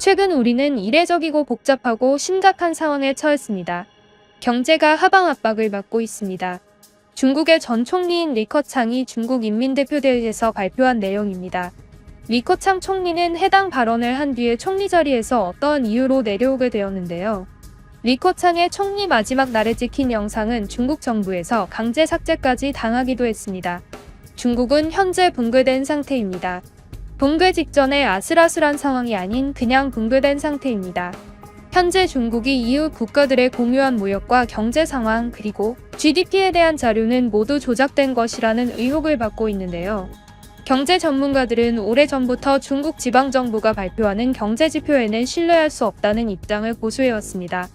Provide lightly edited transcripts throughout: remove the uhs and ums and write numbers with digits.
최근 우리는 이례적이고 복잡하고 심각한 상황에 처했습니다. 경제가 하방 압박을 받고 있습니다. 중국의 전 총리인 리커창이 중국 인민대표대회에서 발표한 내용입니다. 리커창 총리는 해당 발언을 한 뒤에 총리 자리에서 어떠한 이유로 내려오게 되었는데요. 리커창의 총리 마지막 날에 찍힌 영상은 중국 정부에서 강제 삭제까지 당하기도 했습니다. 중국은 현재 붕괴된 상태입니다. 붕괴 직전의 아슬아슬한 상황이 아닌 그냥 붕괴된 상태입니다. 현재 중국이 이웃 국가들의 공유한 무역과 경제 상황 그리고 GDP에 대한 자료는 모두 조작된 것이라는 의혹을 받고 있는데요. 경제 전문가들은 오래전부터 중국 지방정부가 발표하는 경제지표에는 신뢰할 수 없다는 입장을 고수해왔습니다.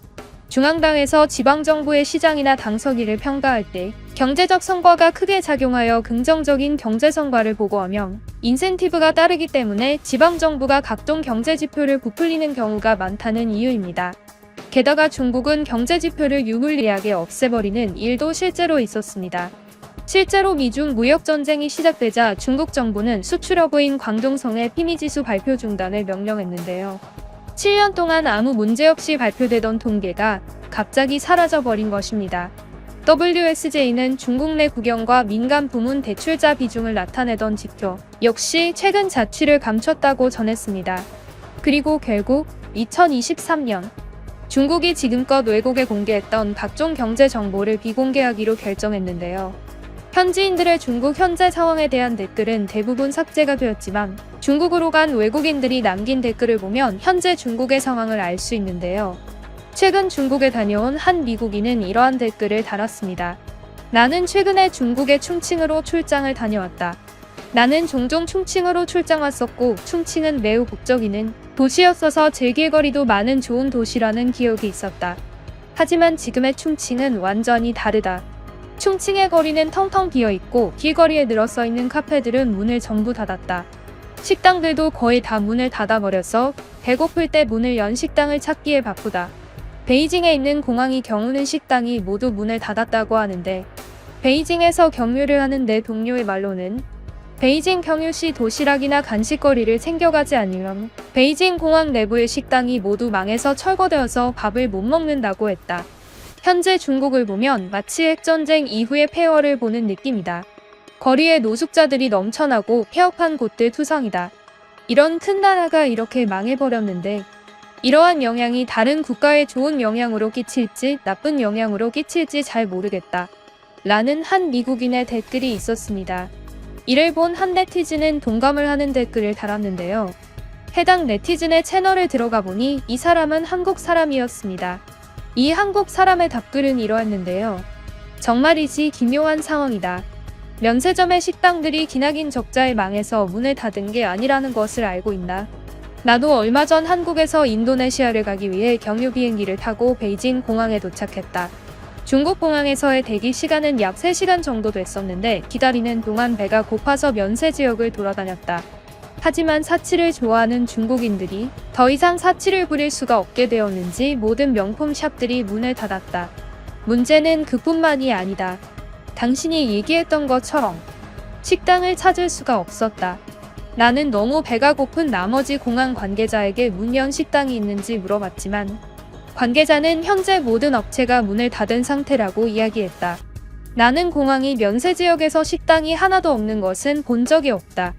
중앙당에서 지방정부의 시장이나 당 서기를 평가할 때 경제적 성과가 크게 작용하여 긍정적인 경제 성과를 보고하며 인센티브가 따르기 때문에 지방정부가 각종 경제지표를 부풀리는 경우가 많다는 이유입니다. 게다가 중국은 경제지표를 유불리하게 없애버리는 일도 실제로 있었습니다. 실제로 미중 무역전쟁이 시작되자 중국 정부는 수출허브인 광둥성의 피미지수 발표 중단을 명령했는데요. 7년 동안 아무 문제 없이 발표되던 통계가 갑자기 사라져버린 것입니다. WSJ는 중국 내 국영과 민간 부문 대출자 비중을 나타내던 지표 역시 최근 자취를 감췄다고 전했습니다. 그리고 결국 2023년 중국이 지금껏 외국에 공개했던 각종 경제 정보를 비공개하기로 결정했는데요. 현지인들의 중국 현재 상황에 대한 댓글은 대부분 삭제가 되었지만 중국으로 간 외국인들이 남긴 댓글을 보면 현재 중국의 상황을 알 수 있는데요. 최근 중국에 다녀온 한 미국인은 이러한 댓글을 달았습니다. 나는 최근에 중국의 충칭으로 출장을 다녀왔다. 나는 종종 충칭으로 출장 왔었고 충칭은 매우 북적이는 도시였어서 즐길거리도 많은 좋은 도시라는 기억이 있었다. 하지만 지금의 충칭은 완전히 다르다. 충칭의 거리는 텅텅 비어있고 길거리에 늘어서 있는 카페들은 문을 전부 닫았다. 식당들도 거의 다 문을 닫아버려서 배고플 때 문을 연 식당을 찾기에 바쁘다. 베이징에 있는 공항이 경유는 식당이 모두 문을 닫았다고 하는데 베이징에서 경유를 하는 내 동료의 말로는 베이징 경유시 도시락이나 간식거리를 챙겨가지 않으면 베이징 공항 내부의 식당이 모두 망해서 철거되어서 밥을 못 먹는다고 했다. 현재 중국을 보면 마치 핵전쟁 이후의 폐허를 보는 느낌이다. 거리에 노숙자들이 넘쳐나고 폐업한 곳들 투성이다. 이런 큰 나라가 이렇게 망해버렸는데 이러한 영향이 다른 국가에 좋은 영향으로 끼칠지 나쁜 영향으로 끼칠지 잘 모르겠다. 라는 한 미국인의 댓글이 있었습니다. 이를 본 한 네티즌은 동감을 하는 댓글을 달았는데요. 해당 네티즌의 채널에 들어가 보니 이 사람은 한국 사람이었습니다. 이 한국 사람의 답글은 이러했는데요. 정말이지 기묘한 상황이다. 면세점의 식당들이 기나긴 적자에 망해서 문을 닫은 게 아니라는 것을 알고 있나? 나도 얼마 전 한국에서 인도네시아를 가기 위해 경유 비행기를 타고 베이징 공항에 도착했다. 중국 공항에서의 대기 시간은 약 3시간 정도 됐었는데 기다리는 동안 배가 고파서 면세 지역을 돌아다녔다. 하지만 사치를 좋아하는 중국인들이 더 이상 사치를 부릴 수가 없게 되었는지 모든 명품 샵들이 문을 닫았다. 문제는 그뿐만이 아니다. 당신이 얘기했던 것처럼 식당을 찾을 수가 없었다. 나는 너무 배가 고픈 나머지 공항 관계자에게 문 연 식당이 있는지 물어봤지만 관계자는 현재 모든 업체가 문을 닫은 상태라고 이야기했다. 나는 공항이 면세 지역에서 식당이 하나도 없는 것은 본 적이 없다.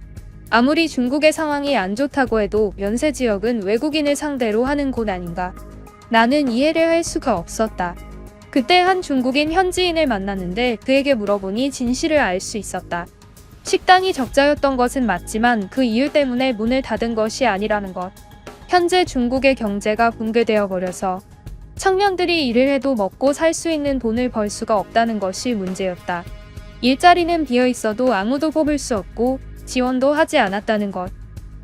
아무리 중국의 상황이 안 좋다고 해도 면세 지역은 외국인을 상대로 하는 곳 아닌가. 나는 이해를 할 수가 없었다. 그때 한 중국인 현지인을 만났는데 그에게 물어보니 진실을 알 수 있었다. 식당이 적자였던 것은 맞지만 그 이유 때문에 문을 닫은 것이 아니라는 것. 현재 중국의 경제가 붕괴되어 버려서 청년들이 일을 해도 먹고 살 수 있는 돈을 벌 수가 없다는 것이 문제였다. 일자리는 비어 있어도 아무도 뽑을 수 없고 지원도 하지 않았다는 것.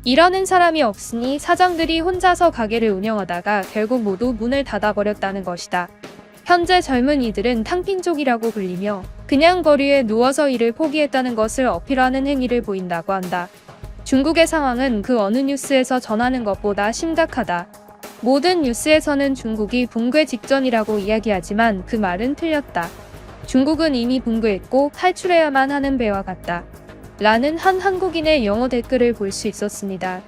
일하는 사람이 없으니 사장들이 혼자서 가게를 운영하다가 결국 모두 문을 닫아버렸다는 것이다. 현재 젊은 이들은 탕핑족이라고 불리며 그냥 거리에 누워서 일을 포기했다는 것을 어필하는 행위를 보인다고 한다. 중국의 상황은 그 어느 뉴스에서 전하는 것보다 심각하다. 모든 뉴스에서는 중국이 붕괴 직전이라고 이야기하지만 그 말은 틀렸다. 중국은 이미 붕괴했고 탈출해야만 하는 배와 같다. 라는 한 한국인의 영어 댓글을 볼 수 있었습니다.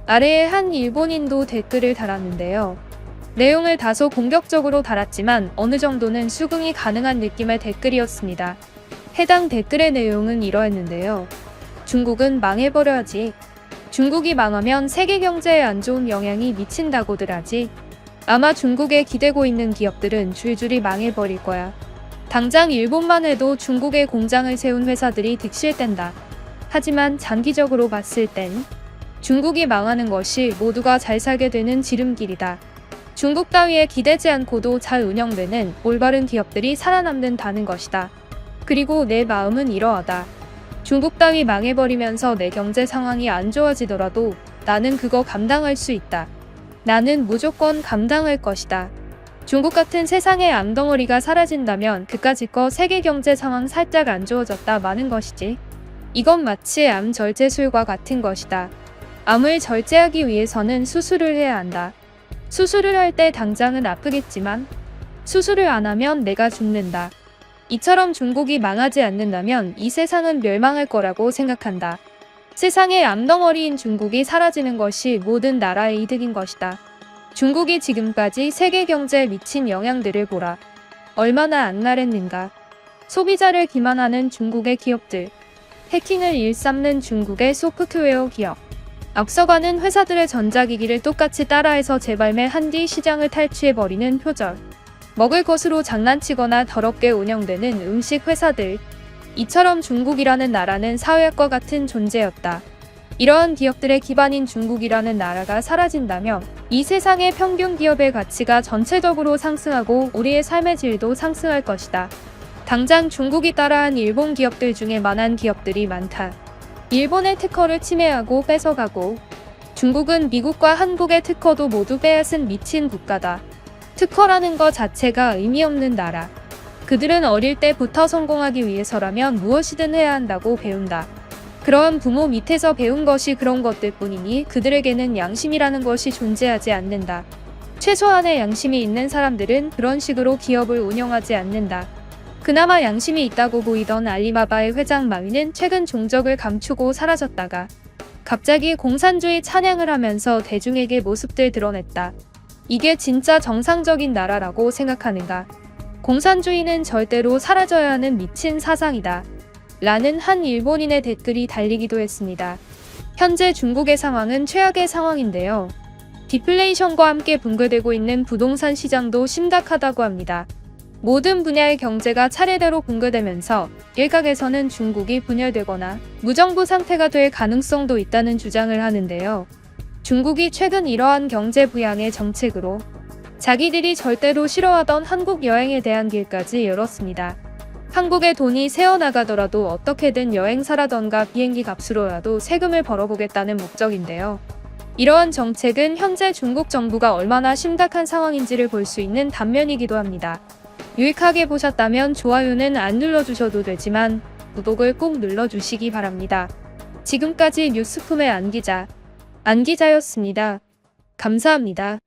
아래에 한 일본인도 댓글을 달았는데요. 내용을 다소 공격적으로 달았지만 어느 정도는 수긍이 가능한 느낌의 댓글이었습니다. 해당 댓글의 내용은 이러했는데요. 중국은 망해버려야지. 중국이 망하면 세계 경제에 안 좋은 영향이 미친다고들 하지. 아마 중국에 기대고 있는 기업들은 줄줄이 망해버릴 거야. 당장 일본만 해도 중국에 공장을 세운 회사들이 득실댄다. 하지만 장기적으로 봤을 땐 중국이 망하는 것이 모두가 잘 살게 되는 지름길이다. 중국 따위에 기대지 않고도 잘 운영되는 올바른 기업들이 살아남는다는 것이다. 그리고 내 마음은 이러하다. 중국 따위 망해버리면서 내 경제 상황이 안 좋아지더라도 나는 그거 감당할 수 있다. 나는 무조건 감당할 것이다. 중국 같은 세상의 암덩어리가 사라진다면 그까짓 거 세계 경제 상황 살짝 안 좋아졌다 마는 것이지. 이건 마치 암 절제술과 같은 것이다. 암을 절제하기 위해서는 수술을 해야 한다. 수술을 할 때 당장은 아프겠지만 수술을 안 하면 내가 죽는다. 이처럼 중국이 망하지 않는다면 이 세상은 멸망할 거라고 생각한다. 세상의 암덩어리인 중국이 사라지는 것이 모든 나라의 이득인 것이다. 중국이 지금까지 세계 경제에 미친 영향들을 보라. 얼마나 악랄했는가. 소비자를 기만하는 중국의 기업들. 해킹을 일삼는 중국의 소프트웨어 기업. 앞서가는 회사들의 전자기기를 똑같이 따라해서 재발매한 뒤 시장을 탈취해버리는 표절. 먹을 것으로 장난치거나 더럽게 운영되는 음식 회사들. 이처럼 중국이라는 나라는 사회학과 같은 존재였다. 이러한 기업들의 기반인 중국이라는 나라가 사라진다면 이 세상의 평균 기업의 가치가 전체적으로 상승하고 우리의 삶의 질도 상승할 것이다. 당장 중국이 따라한 일본 기업들 중에 만한 기업들이 많다. 일본의 특허를 침해하고 뺏어가고 중국은 미국과 한국의 특허도 모두 빼앗은 미친 국가다. 특허라는 것 자체가 의미 없는 나라. 그들은 어릴 때부터 성공하기 위해서라면 무엇이든 해야 한다고 배운다. 그러한 부모 밑에서 배운 것이 그런 것들 뿐이니 그들에게는 양심이라는 것이 존재하지 않는다. 최소한의 양심이 있는 사람들은 그런 식으로 기업을 운영하지 않는다. 그나마 양심이 있다고 보이던 알리바바의 회장 마위는 최근 종적을 감추고 사라졌다가 갑자기 공산주의 찬양을 하면서 대중에게 모습들 드러냈다. 이게 진짜 정상적인 나라라고 생각하는가? 공산주의는 절대로 사라져야 하는 미친 사상이다. 라는 한 일본인의 댓글이 달리기도 했습니다. 현재 중국의 상황은 최악의 상황인데요. 디플레이션과 함께 붕괴되고 있는 부동산 시장도 심각하다고 합니다. 모든 분야의 경제가 차례대로 붕괴되면서 일각에서는 중국이 분열되거나 무정부 상태가 될 가능성도 있다는 주장을 하는데요. 중국이 최근 이러한 경제 부양의 정책으로 자기들이 절대로 싫어하던 한국 여행에 대한 길까지 열었습니다. 한국에 돈이 새어나가더라도 어떻게든 여행사라던가 비행기 값으로라도 세금을 벌어보겠다는 목적인데요. 이러한 정책은 현재 중국 정부가 얼마나 심각한 상황인지를 볼 수 있는 단면이기도 합니다. 유익하게 보셨다면 좋아요는 안 눌러주셔도 되지만 구독을 꼭 눌러주시기 바랍니다. 지금까지 뉴스품의 안기자였습니다. 감사합니다.